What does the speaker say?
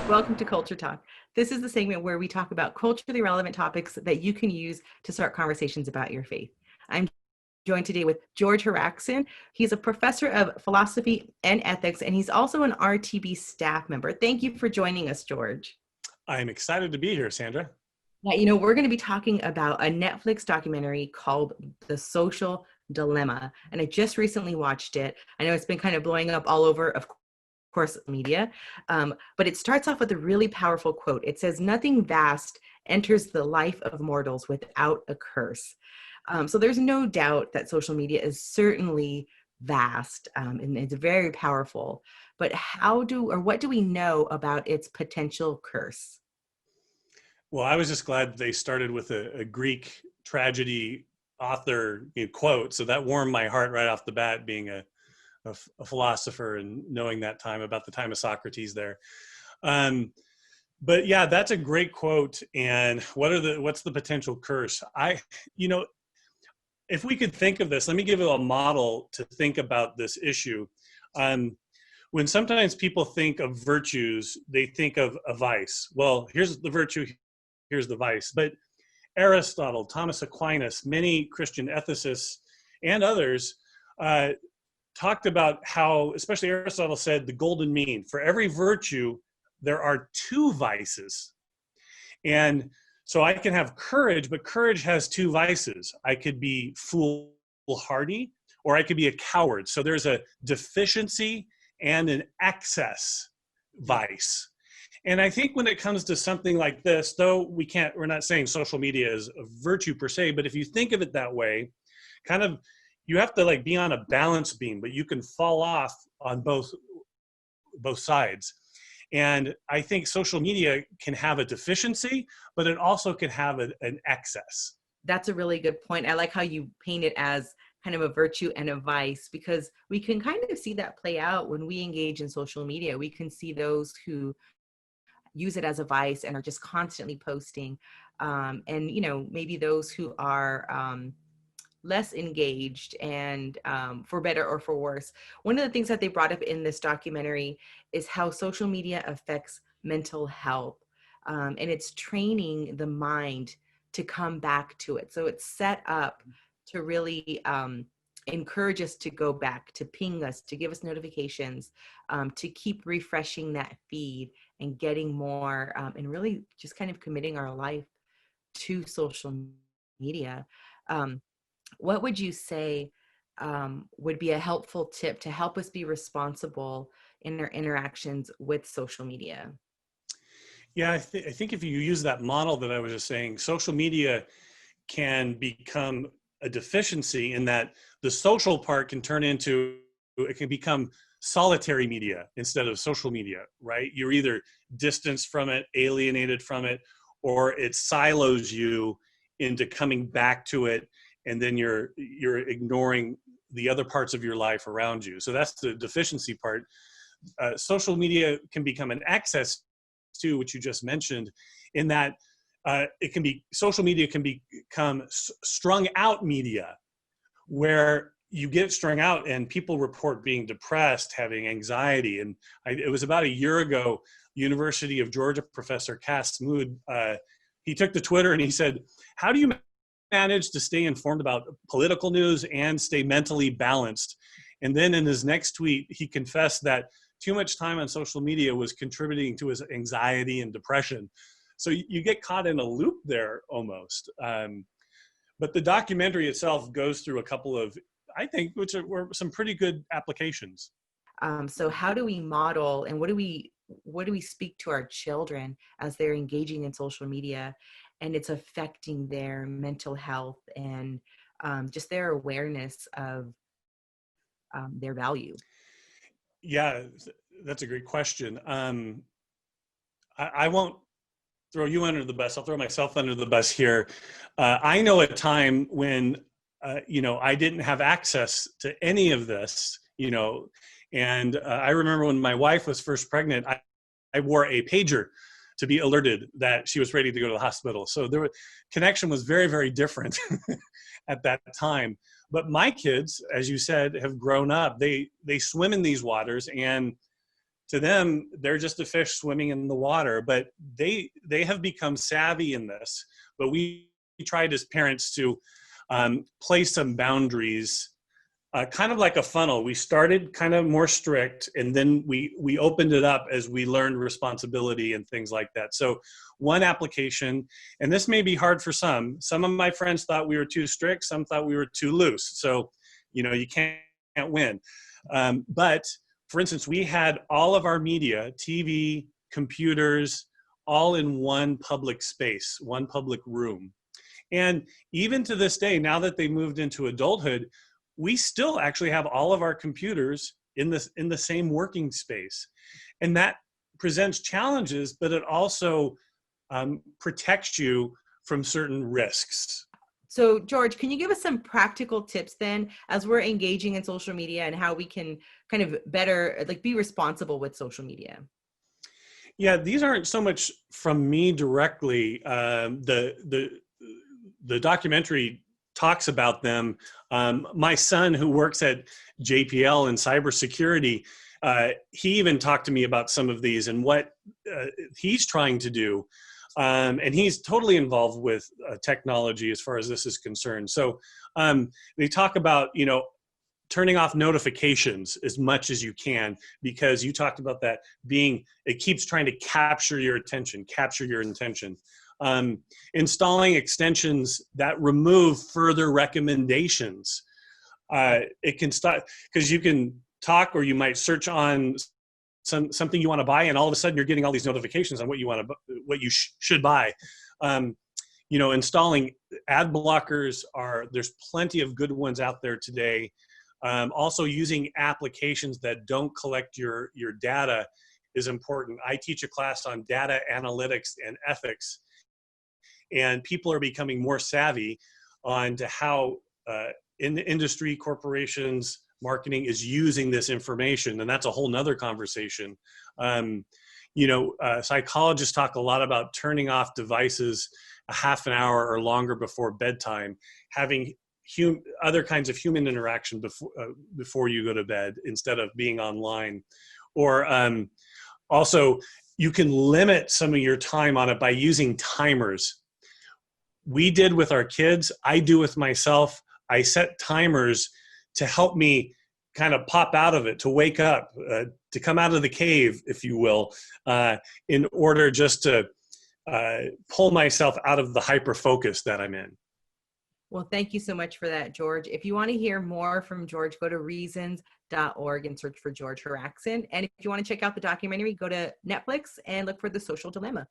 Welcome to Culture Talk. This is the segment where we talk about culturally relevant topics that you can use to start conversations about your faith. I'm joined today with George Haraksin. He's a professor of philosophy and ethics, and he's also an RTB staff member. Thank you for joining us, George. I'm excited to be here, Sandra. Yeah, we're going to be talking about a Netflix documentary called The Social Dilemma, and I just recently watched it. I know it's been kind of blowing up all over, of course, media, but it starts off with a really powerful quote. It says, "Nothing vast enters the life of mortals without a curse." So there's no doubt that social media is certainly vast, and it's very powerful. But what do we know about its potential curse? Well, I was just glad they started with a Greek tragedy author quote. So that warmed my heart right off the bat, being a philosopher and knowing that time about the time of Socrates there. But yeah, that's a great quote. And what's the potential curse? If we could think of this, let me give you a model to think about this issue. When sometimes people think of virtues, they think of a vice. Well, here's the virtue, here's the vice. But Aristotle, Thomas Aquinas, many Christian ethicists, and others talked about how, especially Aristotle said, the golden mean. For every virtue, there are two vices. And so I can have courage, but courage has two vices. I could be foolhardy, or I could be a coward. So there's a deficiency and an excess vice. And I think when it comes to something like this, though we're not saying social media is a virtue per se, but if you think of it that way, kind of, you have to be on a balance beam, but you can fall off on both sides. And I think social media can have a deficiency, but it also can have an excess. That's a really good point. I like how you paint it as kind of a virtue and a vice, because we can kind of see that play out when we engage in social media. We can see those who use it as a vice and are just constantly posting, and maybe those who are less engaged, and for better or for worse. One of the things that they brought up in this documentary is how social media affects mental health, and it's training the mind to come back to it. So it's set up to really encourage us to go back, to ping us, to give us notifications, to keep refreshing that feed and getting more, and really just kind of committing our life to social media. What would you say would be a helpful tip to help us be responsible in our interactions with social media? Yeah, I think if you use that model that I was just saying, social media can become a deficiency in that the social part can it can become solitary media instead of social media, right? You're either distanced from it, alienated from it, or it silos you into coming back to it, and then you're ignoring the other parts of your life around you. So that's the deficiency part. Social media can become an excess too, which you just mentioned, in that social media can become strung out media, where you get strung out and people report being depressed, having anxiety. And it was about a year ago, University of Georgia professor Cass Mood, he took to Twitter and he said, "How do you manage to stay informed about political news and stay mentally balanced?" And then in his next tweet, he confessed that too much time on social media was contributing to his anxiety and depression. So you get caught in a loop there almost. But the documentary itself goes through a couple of, I think, were some pretty good applications. So how do we model, and what do we speak to our children as they're engaging in social media and it's affecting their mental health and just their awareness of their value? Yeah, that's a great question. I won't throw you under the bus. I'll throw myself under the bus here. I know a time when, I didn't have access to any of this, and I remember when my wife was first pregnant, I wore a pager to be alerted that she was ready to go to the hospital. So connection was very, very different at that time. But my kids, as you said, have grown up. They swim in these waters, and to them, they're just a fish swimming in the water, but they have become savvy in this. But we tried as parents to place some boundaries, kind of like a funnel. We started kind of more strict, and then we opened it up as we learned responsibility and things like that. So one application, and this may be hard for some. Some of my friends thought we were too strict. Some thought we were too loose. So, you can't win. But for instance, we had all of our media, TV, computers, all in one public space, one public room. And even to this day, now that they moved into adulthood, we still actually have all of our computers in the same working space. And that presents challenges, but it also protects you from certain risks. So, George, can you give us some practical tips then as we're engaging in social media and how we can kind of better, like, be responsible with social media? Yeah, these aren't so much from me directly. The documentary talks about them. My son, who works at JPL in cybersecurity, he even talked to me about some of these and what he's trying to do. And he's totally involved with technology as far as this is concerned. So they talk about, turning off notifications as much as you can, because you talked about that it keeps trying to capture your attention, capture your intention. Installing extensions that remove further recommendations. It can start, because you can talk, or you might search on something you want to buy, and all of a sudden you're getting all these notifications on what you should buy. Installing ad blockers there's plenty of good ones out there today. Also, using applications that don't collect your data is important. I teach a class on data analytics and ethics, and people are becoming more savvy on to how in the industry, corporations, marketing is using this information, and that's a whole nother conversation. Psychologists talk a lot about turning off devices a half an hour or longer before bedtime, having other kinds of human interaction before you go to bed instead of being online. Or also, you can limit some of your time on it by using timers. We did with our kids, I do with myself. I set timers to help me kind of pop out of it, to wake up, to come out of the cave, if you will, in order just to pull myself out of the hyper focus that I'm in. Well, thank you so much for that, George. If you want to hear more from George, go to reasons.org and search for George Haraksin. And if you want to check out the documentary, go to Netflix and look for The Social Dilemma.